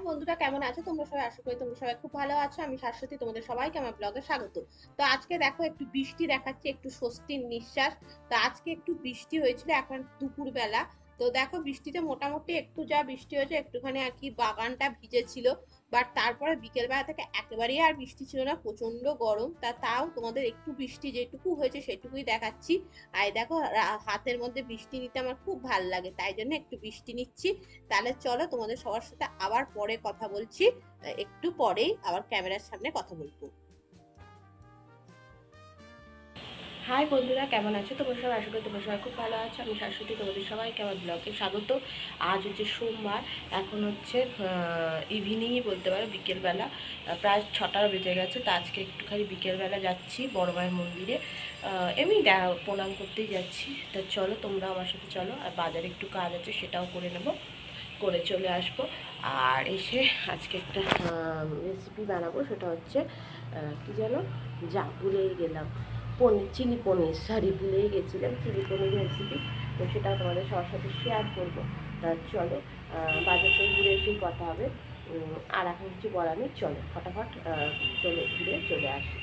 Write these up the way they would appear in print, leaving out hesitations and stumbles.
বন্ধুরা, কেমন আছো তোমরা সবাই? আশা করি তোমরা সবাই খুব ভালো আছো। আমি শাশ্বতী, তোমাদের সবাইকে আমার ব্লগে স্বাগত। তো আজকে দেখো একটু বৃষ্টি দেখাচ্ছে, একটু স্বস্তির নিঃশ্বাস। তো আজকে একটু বৃষ্টি হয়েছিল এখন দুপুর বেলা। তো দেখো বৃষ্টিতে মোটামুটি একটু যা বৃষ্টি হয়েছে একটুখানি আর কি বাগানটা ভিজেছিল। বাট তারপরে বিকেল বেলা থেকে একেবারেই আর বৃষ্টি ছিল না, প্রচন্ড গরম। তাও তোমাদের একটু বৃষ্টি যেটুকু হয়েছে সেটুকুই দেখাচ্ছি। আর দেখো হাতের মধ্যে বৃষ্টি নিতে আমার খুব ভালো লাগে, তাই জন্য একটু বৃষ্টি নিচ্ছি। তাহলে চলো তোমাদের সবার সাথে আবার পরে কথা বলছি। একটু পরেই আবার ক্যামেরার সামনে কথা বলবো। হাই বন্ধুরা, কেমন আছো তোমরা সবাই? আশা করি তোমরা সবাই খুব ভালো আছো। আমি শাশ্বতী, তোমাদের সবাইকে আমার ব্লগে স্বাগত। আজ হচ্ছে সোমবার, এখন হচ্ছে ইভিনিংই বলতে পারো, বিকেলবেলা প্রায় 6টা বেজে গেছে। তো আজকে একটুখানি বিকেলবেলা যাচ্ছি বড় মায়ের মন্দিরে, এমনি প্রণাম করতেই যাচ্ছি। তা চলো তোমরা আমার সাথে চলো, আর বাজারে একটু কাজ আছে সেটাও করে নেব, করে চলে আসবো। আর এসে আজকে একটা রেসিপি বানাবো, সেটা হচ্ছে কি যেন, ভুলেই গেলাম, পনির, চিলি পনির, ভুলেই গেছিলাম, চিলি পনির রেসিপি। তো সেটাও তোমাদের সবার সাথে শেয়ার করবো। তা চলো, বাজার থেকে ঘুরে এসেই কথা হবে। আর এখন কিছু বলার নেই, চলো ফটাফট ঘুরে চলে আসি।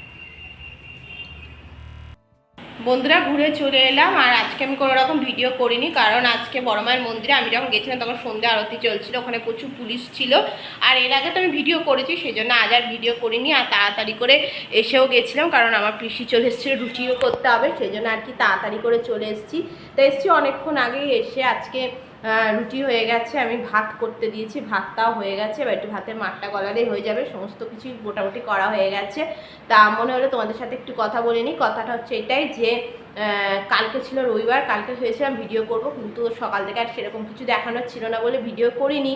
বন্ধুরা, ঘুরে চলে এলাম। আর আজকে আমি কোনো রকম ভিডিও করিনি, কারণ আজকে বড় মায়ের মন্দিরে আমি যখন গেছিলাম তখন সন্ধ্যা আরতি চলছিল, ওখানে প্রচুর পুলিশ ছিল। আর এর আগে তো আমি ভিডিও করেছি, সেই জন্য আজ আর ভিডিও করিনি। আর তাড়াতাড়ি করে এসেও গেছিলাম, কারণ আমার পিসি চলে এসেছিলো, রুটিও করতে হবে, সেই জন্য আর কি তাড়াতাড়ি করে চলে এসেছি। তো এসেছি অনেকক্ষণ আগেই। এসে আজকে রুটি হয়ে গেছে, আমি ভাত করতে দিয়েছি, ভাতটাও হয়ে গেছে। এবার একটু ভাতের মাঠটা গলালেই হয়ে যাবে, সমস্ত কিছুই মোটামুটি করা হয়ে গেছে। তা মনে হলো তোমাদের সাথে একটু কথা বলে নিই। কথাটা হচ্ছে এটাই যে কালকে ছিল রবিবার, কালকে হয়েছিলাম ভিডিও করব, কিন্তু সকাল থেকে আর সেরকম কিছু দেখানোর ছিল না বলে ভিডিও করিনি।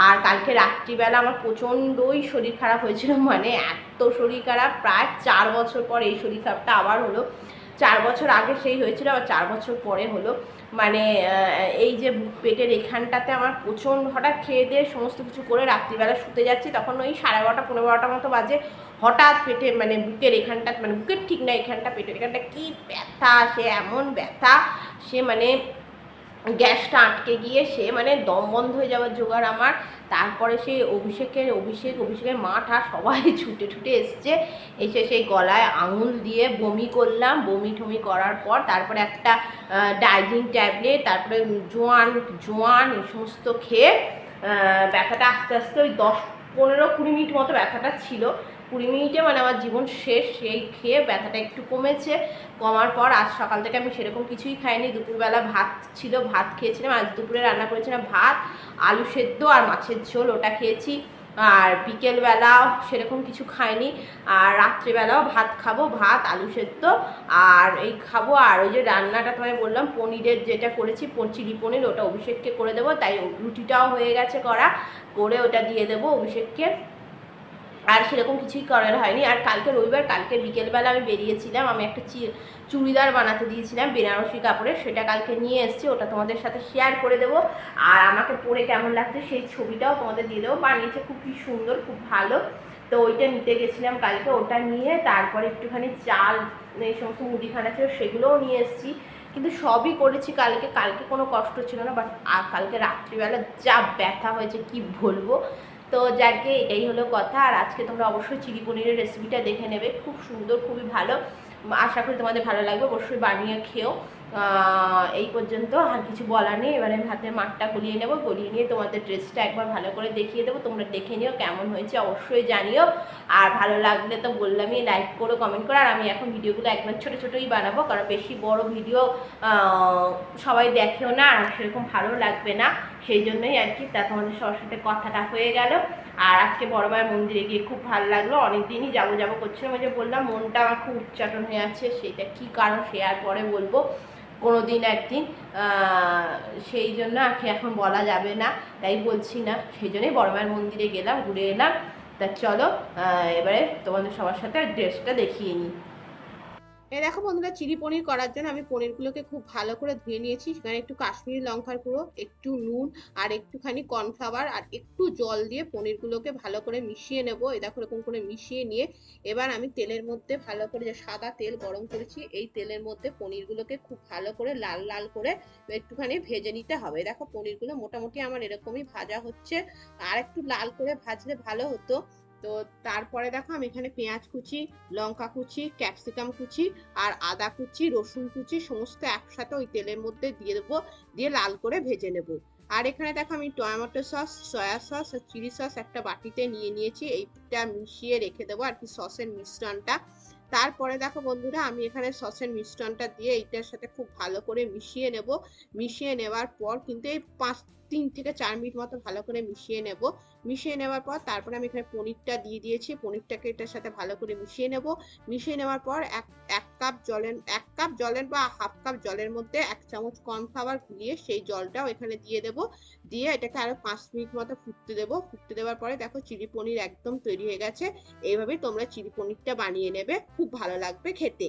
আর কালকে রাত্রিবেলা আমার প্রচণ্ডই শরীর খারাপ হয়েছিল, মানে এত শরীর খারাপ, প্রায় 4 বছর পর এই শরীর খারাপটা আবার হলো। 4 বছর আগে সেই হয়েছিল, আবার 4 বছর পরে হলো। মানে এই যে পেটের এখানটাতে আমার প্রচণ্ড, হঠাৎ খেয়ে দিয়ে সমস্ত কিছু করে রাত্রিবেলা শুতে যাচ্ছি, তখন ওই 12:30 15:30 মতো বাজে। হঠাৎ পেটে, মানে বুকের এখানটা, মানে বুকের ঠিক না, এখানটা পেটের এখানটা কি ব্যথা, সে এমন ব্যথা, সে মানে গ্যাসটা আটকে গিয়ে সে মানে দম বন্ধ হয়ে যাওয়ার জোগাড় আমার। তারপরে সেই অভিষেকের মাঠা সবাই ছুটে ছুটে এসছে, এসে সেই গলায় আঙুল দিয়ে বমি করলাম। বমি টমি করার পর তারপরে একটা ডাইজিন ট্যাবলেট, তারপরে জোয়ান এই সমস্ত খেয়ে ব্যথাটা আস্তে আস্তে ওই 10 15 20 মিনিট মতো ব্যথাটা ছিল। 20 মিনিটে মানে আমার জীবন শেষ। সেই খেয়ে ব্যথাটা একটু কমেছে। কমার পর আজ সকাল থেকে আমি সেরকম কিছুই খাইনি। দুপুরবেলা ভাত ছিল, ভাত খেয়েছিলাম। আজ দুপুরে রান্না করেছিলাম ভাত, আলু সেদ্ধ আর মাছের ঝোল, ওটা খেয়েছি। আর বিকেলবেলাও সেরকম কিছু খাইনি। আর রাত্রিবেলাও ভাত খাবো, ভাত আলু সেদ্ধ আর এই খাবো। আর ওই যে রান্নাটা তোমায় বললাম পনিরের যেটা করেছি, চিলি পনির, ওটা অভিষেককে করে দেবো। তাই রুটিটাও হয়ে গেছে করা, করে ওটা দিয়ে দেবো অভিষেককে। আর সেরকম কিছুই করার হয়নি। আর কালকে রবিবার, কালকে বিকেলবেলা আমি বেরিয়েছিলাম, আমি একটা চুড়িদার বানাতে দিয়েছিলাম বেনারসি কাপড়ের, সেটা কালকে নিয়ে এসেছি, ওটা তোমাদের সাথে শেয়ার করে দেবো। আর আমাকে পরে কেমন লাগছে সেই ছবিটাও তোমাদের দিয়ে দেবো। বানিয়েছে খুব সুন্দর, খুব ভালো। তো ওইটা নিতে গেছিলাম কালকে, ওটা নিয়ে তারপরে একটুখানি চাল, এই সমস্ত মুদিখানা ছিল সেগুলোও নিয়ে এসেছি। কিন্তু সবই করেছি কালকে, কালকে কোনো কষ্ট ছিল না। বাট কালকে রাত্রিবেলা যা ব্যথা হয়েছে কি বলবো। তো যাকে এটাই হলো কথা। আর আজকে তোমরা অবশ্যই চিলি পনিরের রেসিপিটা দেখে নেবে, খুব সুন্দর, খুবই ভালো। আশা করি তোমাদের ভালো লাগবে, অবশ্যই বানিয়ে খেও। এই পর্যন্ত আর কিছু বলার নেই। এবারে হাতের মাঠটা গলিয়ে নেবো, গলিয়ে নিয়ে তোমাদের ড্রেসটা একবার ভালো করে দেখিয়ে দেবো। তোমরা দেখে নিও কেমন হয়েছে, অবশ্যই জানিও। আর ভালো লাগলে তো বললামই, লাইক করো, কমেন্ট করো। আর আমি এখন ভিডিওগুলো একদম ছোটো ছোটোই বানাবো, কারণ বেশি বড় ভিডিও সবাই দেখেও না, আর সেরকম ভালো লাগবে না, সেই জন্যই আর কি। তা তোমাদের সবার সাথে কথাটা হয়ে গেল। আর আজকে বড় মায়ের মন্দিরে গিয়ে খুব ভালো লাগলো। অনেকদিনই যাবো যাবো করছিলাম, ওই যে বললাম মনটা আমার খুব উচ্চাটন হয়ে আছে, সেটা কি কারণ সে আর পরে বলবো কোনো দিন একদিন। সেই জন্য আর কি এখন বলা যাবে না, তাই বলছি না। সেই জন্যই বড় মায়ের মন্দিরে গেলাম, ঘুরে এলাম। তা চলো এবারে তোমাদের সবার সাথে ড্রেসটা দেখিয়ে নিই। এই দেখো বন্ধুরা, চিলি পনির করার জন্য আমি পনিরগুলোকে খুব ভালো করে ধুয়ে নিয়েছি। সেখানে একটু কাশ্মীরি লঙ্কার গুঁড়ো, একটু নুন আর একটুখানি কর্নফ্লাওয়ার আর একটু জল দিয়ে পনিরগুলোকে ভালো করে মিশিয়ে নেবো। এই দেখো এরকম করে মিশিয়ে নিয়ে এবার আমি তেলের মধ্যে ভালো করে, যে সাদা তেল গরম করেছি, এই তেলের মধ্যে পনিরগুলোকে খুব ভালো করে লাল লাল করে একটুখানি ভেজে নিতে হবে। দেখো পনিরগুলো মোটামুটি আমার এরকমই ভাজা হচ্ছে, আর একটু লাল করে ভাজলে ভালো হতো। তো তারপরে দেখো আমি এখানে পেঁয়াজ কুচি, লঙ্কা কুচি, ক্যাপসিকাম কুচি আর আদা কুচি, রসুন কুচি সমস্ত একসাথে ওই তেলের মধ্যে দিয়ে দেবো, দিয়ে লাল করে ভেজে নেব। আর এখানে দেখো আমি টমেটো সস, সয়া সস আর চিলি সস একটা বাটিতে নিয়ে নিয়েছি, এইটা মিশিয়ে রেখে দেবো আর কি, সসের মিশ্রণটা। তারপরে দেখো বন্ধুরা, আমি এখানে সসের মিশ্রণটা দিয়ে এইটার সাথে খুব ভালো করে মিশিয়ে নেব। মিশিয়ে নেওয়ার পর কিন্তু এই 3 থেকে 4 মিনিট মতো ভালো করে মিশিয়ে নেব। মিশিয়ে নেওয়ার পর তারপরে আমি এখানে পনিরটা দিয়ে দিয়েছি, পনিরটাকে এটার সাথে ভালো করে মিশিয়ে নেব। মিশিয়ে নেওয়ার পর এক কাপ জলের বা হাফ কাপ জলের মধ্যে 1 চামচ কর্নফ্লাওয়ার গুলিয়ে সেই জলটাও এখানে দিয়ে দেব। দিয়ে এটাকে আরো 5 মিনিট মতো ফুটতে দেবো। ফুটতে দেওয়ার পরে দেখো চিলি পনির একদম তৈরি হয়ে গেছে। এইভাবে তোমরা চিলি পনিরটা বানিয়ে নেবে, খুব ভালো লাগবে খেতে।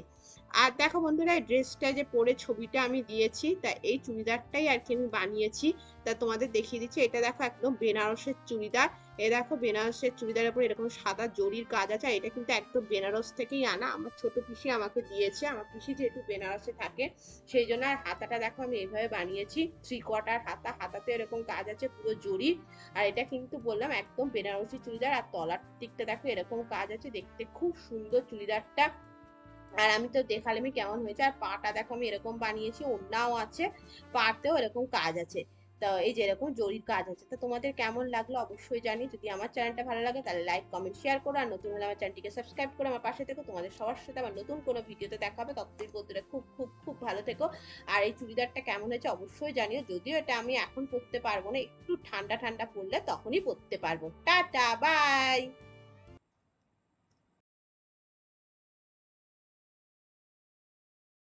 আর দেখো বন্ধুরা, এই ড্রেসটা যে পরে ছবিটা আমি দিয়েছি, তা এই চুড়িদারটাই আর কি আমি বানিয়েছি। তা তোমাদের দেখিয়ে দিচ্ছি, এটা দেখো একদম বেনারসের চুড়িদার। এ দেখো বেনারসের চুড়িদারের উপর এরকম সাদা জরির কাজ আছে। এটা কিন্তু একদম বেনারস থেকেই আনা, আমার ছোট পিসি আমাকে দিয়েছে। আমার পিসি যেহেতু বেনারসে থাকে সেই জন্য। আর হাতাটা দেখো আমি এইভাবে বানিয়েছি, 3/4 হাতা, হাতাতে এরকম কাজ আছে পুরো জরি। আর এটা কিন্তু বললাম একদম বেনারসি চুড়িদার। আর তলার দিকটা দেখো এরকম কাজ আছে, দেখতে খুব সুন্দর চুড়িদারটা। আর আমি তো দেখালামই কেমন হয়েছে। আর পাটা দেখো আমি এরকম বানিয়েছি, ওড়নাও আছে, পাতেও এরকম কাজ আছে। তো এই যে এরকম জরির কাজ আছে। তো তোমাদের কেমন লাগলো অবশ্যই জানি। যদি আমার চ্যানেলটা ভালো লাগে তাহলে লাইক কমেন্ট শেয়ার করো, আর নতুন হলে আমার চ্যানেলটিকে সাবস্ক্রাইব করে আমার পাশে থেকো। তোমাদের সবার সাথে আমার নতুন কোনো ভিডিওতে দেখা হবে, ততদিন বন্ধুরা খুব খুব খুব ভালো থেকো। আর এই চুড়িদারটা কেমন হয়েছে অবশ্যই জানিও। যদিও এটা আমি এখন পরতে পারবো না, একটু ঠান্ডা ঠান্ডা পড়লে তখনই পরতে পারবো। Tata, by.